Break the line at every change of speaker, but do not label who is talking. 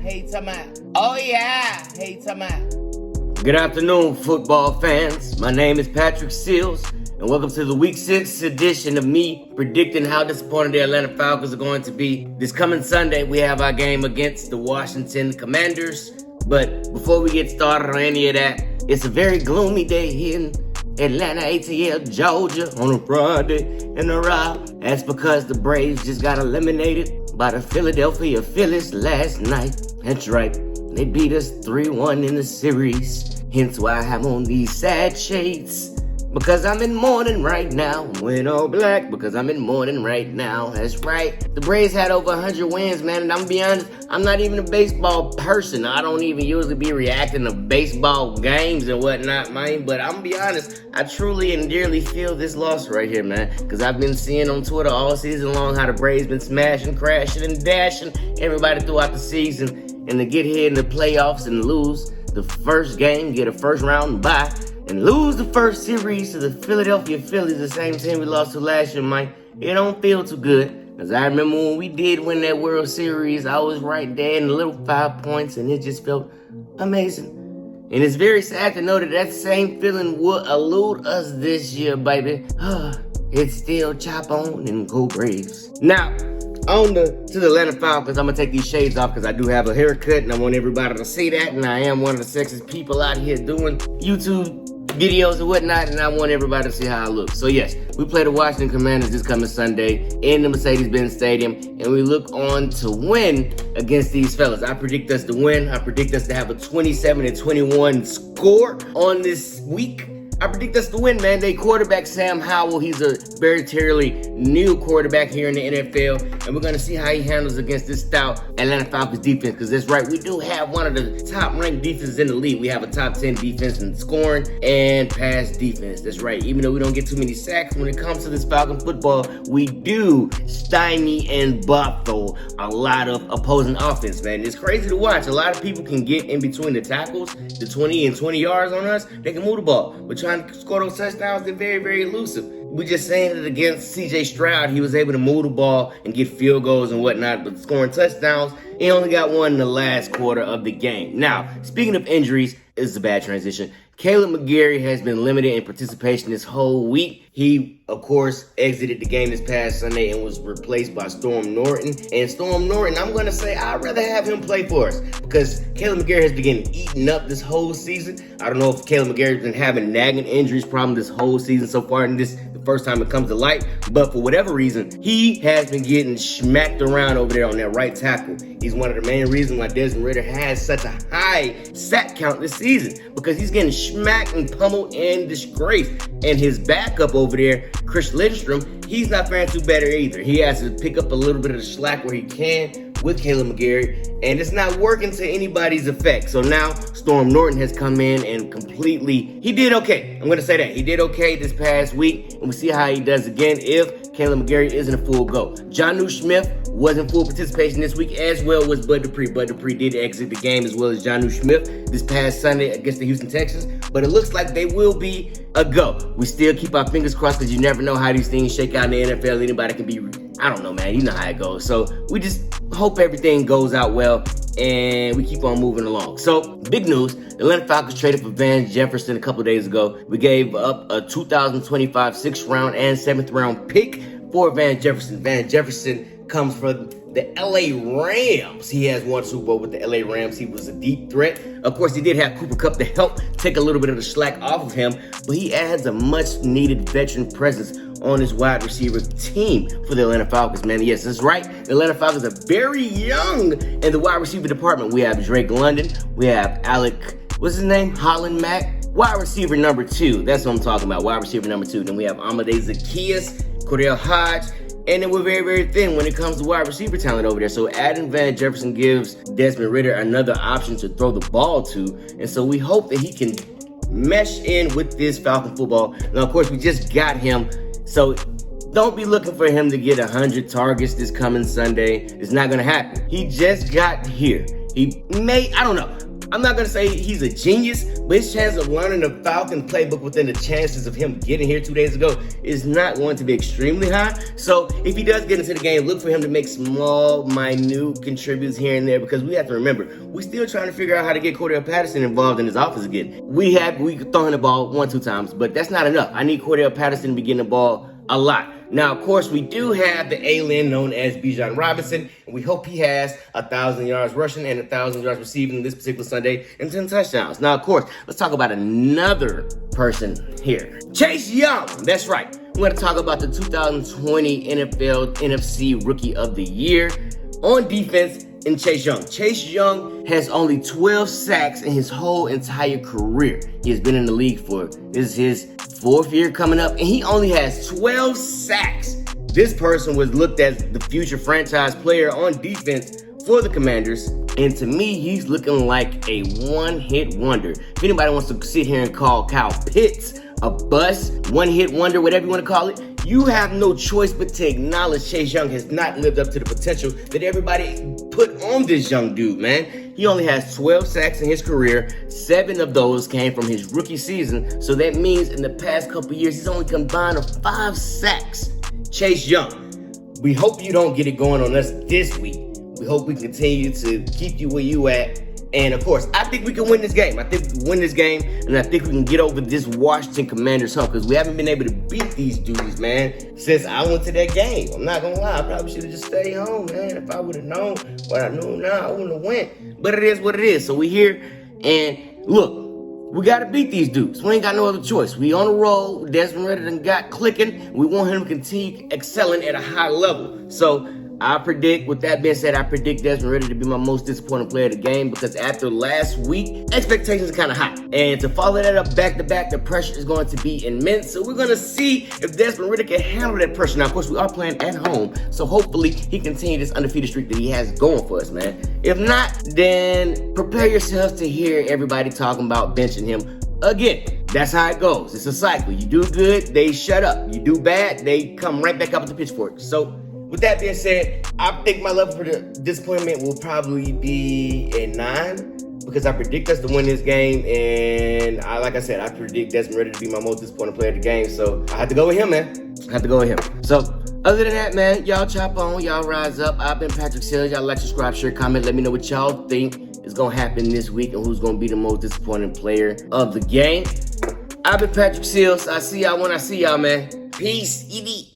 Hey, Tama. Oh, yeah. Hey, Tama.
Good afternoon, football fans. My name is Patrick Seals, and welcome to the Week 6 edition of me predicting how disappointed the Atlanta Falcons are going to be. This coming Sunday, we have our game against the Washington Commanders. But before we get started on any of that, it's a very gloomy day here in Atlanta, ATL, Georgia, on a Friday in a row. That's because the Braves just got eliminated by the Philadelphia Phillies last night. That's right. They beat us 3-1 in the series. Hence why I have on these sad shades. Because I'm in mourning right now. I'm wearing all black because I'm in mourning right now. That's right. The Braves had over 100 wins, man. And I'm gonna be honest, I'm not even a baseball person. I don't even usually be reacting to baseball games and whatnot, man. But I'm gonna be honest, I truly and dearly feel this loss right here, man. Because I've been seeing on Twitter all season long how the Braves been smashing, crashing, and dashing everybody throughout the season. And to get here in the playoffs and lose the first game, get a first round bye, and lose the first series to the Philadelphia Phillies, the same team we lost to last year, Mike, it don't feel too good. Because I remember when we did win that World Series, I was right there in the little 5 points, and it just felt amazing. And it's very sad to know that that same feeling will elude us this year, baby. It's still chop on and go Braves. Now, to the Atlanta Falcons, I'm going to take these shades off because I do have a haircut and I want everybody to see that. And I am one of the sexiest people out here doing YouTube videos and whatnot, and I want everybody to see how I look. So yes, we play the Washington Commanders this coming Sunday in the Mercedes-Benz Stadium, and we look on to win against these fellas. I predict us to win. I predict us to have a 27-21 score on this week. I predict us to win, man. They quarterback Sam Howell. He's a very new quarterback here in the NFL. And we're going to see how he handles against this stout Atlanta Falcons defense. Because that's right, we do have one of the top-ranked defenses in the league. We have a top 10 defense in scoring and pass defense. That's right. Even though we don't get too many sacks, when it comes to this Falcon football, we do stymie and buffle a lot of opposing offense, man. It's crazy to watch. A lot of people can get in between the tackles, the 20 and 20 yards on us. They can move the ball. But trying to score those touchdowns, they're very elusive. We're just saying that against C.J. Stroud, he was able to move the ball and get field goals and whatnot, but scoring touchdowns, he only got one in the last quarter of the game. Now, speaking of injuries, this is a bad transition. Caleb McGarry has been limited in participation this whole week. He, of course, exited the game this past Sunday and was replaced by Storm Norton. And Storm Norton, I'm going to say I'd rather have him play for us because Caleb McGarry has been getting eaten up this whole season. I don't know if Caleb McGarry has been having nagging injuries problem this whole season so far in this the first time it comes to light, but for whatever reason, he has been getting smacked around over there on that right tackle. He's one of the main reasons why Desmond Ridder has such a high sack count this season, because he's getting smacked and pummeled and disgraced. And his backup over there, Chris Lindstrom, he's not faring too better either. He has to pick up a little bit of the slack where he can with Caleb McGarry, and it's not working to anybody's effect. So now Storm Norton has come in and he did okay. I'm going to say that. He did okay this past week, and we'll see how he does again if Caleb McGarry isn't a full go. Jonnu Smith wasn't full participation this week, as well was Bud Dupree. Bud Dupree did exit the game as well as Jonnu Smith this past Sunday against the Houston Texans, but it looks like they will be a go. We still keep our fingers crossed because you never know how these things shake out in the NFL. Anybody can be, I don't know, man. You know how it goes. So we just hope everything goes out well and we keep on moving along. So, big news. The Atlanta Falcons traded for Van Jefferson a couple days ago. We gave up a 2025 6th round and 7th round pick for Van Jefferson. Van Jefferson comes from the LA Rams. He has won Super Bowl with the LA Rams. He was a deep threat. Of course, he did have Cooper Kupp to help take a little bit of the slack off of him, but he adds a much-needed veteran presence on his wide receiver team for the Atlanta Falcons, man. Yes, that's right. The Atlanta Falcons are very young in the wide receiver department. We have Drake London. We have Holland Mack. Wide receiver number 2. That's what I'm talking about. Wide receiver number 2. Then we have Amadeus Zaccheaus, Cordell Hodge. And then we're very thin when it comes to wide receiver talent over there. So adding Van Jefferson gives Desmond Ridder another option to throw the ball to. And so we hope that he can mesh in with this Falcon football. Now, of course, we just got him. So don't be looking for him to get 100 targets this coming Sunday. It's not going to happen. He just got here. He may, I don't know. I'm not going to say he's a genius, but his chance of learning the Falcons playbook within the chances of him getting here 2 days ago is not going to be extremely high. So if he does get into the game, look for him to make small, minute contributes here and there, because we have to remember, we're still trying to figure out how to get Cordell Patterson involved in his offense again. We could throw him the ball 1-2 times, but that's not enough. I need Cordell Patterson to be getting the ball a lot. Now, of course, we do have the alien known as Bijan Robinson, and we hope he has 1,000 yards rushing and 1,000 yards receiving this particular Sunday and 10 touchdowns. Now, of course, let's talk about another person here. Chase Young. That's right. We're going to talk about the 2020 NFL NFC Rookie of the Year on defense in Chase Young. Chase Young has only 12 sacks in his whole entire career. He has been in the league this is his 4th year coming up, and he only has 12 sacks. This person was looked as the future franchise player on defense for the Commanders, and to me, he's looking like a one-hit wonder. If anybody wants to sit here and call Kyle Pitts a bust, one-hit wonder, whatever you want to call it, you have no choice but to acknowledge Chase Young has not lived up to the potential that everybody put on this young dude, man. He only has 12 sacks in his career. 7 of those came from his rookie season. So that means in the past couple years, he's only combined of 5 sacks. Chase Young, we hope you don't get it going on us this week. We hope we continue to keep you where you at. And of course, I think we can win this game. I think we can win this game, and I think we can get over this Washington Commanders hump, because we haven't been able to beat these dudes, man, since I went to that game. I'm not gonna lie, I probably should have just stayed home, man. If I would have known what I know now, I wouldn't have went. But it is what it is. So we here, and look, we got to beat these dudes. We ain't got no other choice. We on the roll. Desmond Ridder done got clicking. We want him to continue excelling at a high level. So with that being said, I predict Desmond Ridder to be my most disappointing player of the game, because after last week, expectations are kind of high. And to follow that up back-to-back, the pressure is going to be immense. So we're going to see if Desmond Ridder can handle that pressure. Now, of course, we are playing at home, so hopefully he continues this undefeated streak that he has going for us, man. If not, then prepare yourselves to hear everybody talking about benching him again. That's how it goes. It's a cycle. You do good, they shut up. You do bad, they come right back up with the pitchfork. So with that being said, I think my level for the disappointment will probably be a 9, because I predict us to win this game, and like I said, I predict Desmond Ridder to be my most disappointing player of the game, so I have to go with him, man. I have to go with him. So, other than that, man, y'all chop on, y'all rise up. I've been Patrick Seals. Y'all like, subscribe, share, comment. Let me know what y'all think is going to happen this week and who's going to be the most disappointing player of the game. I've been Patrick Seals. I see y'all when I see y'all, man. Peace. ED.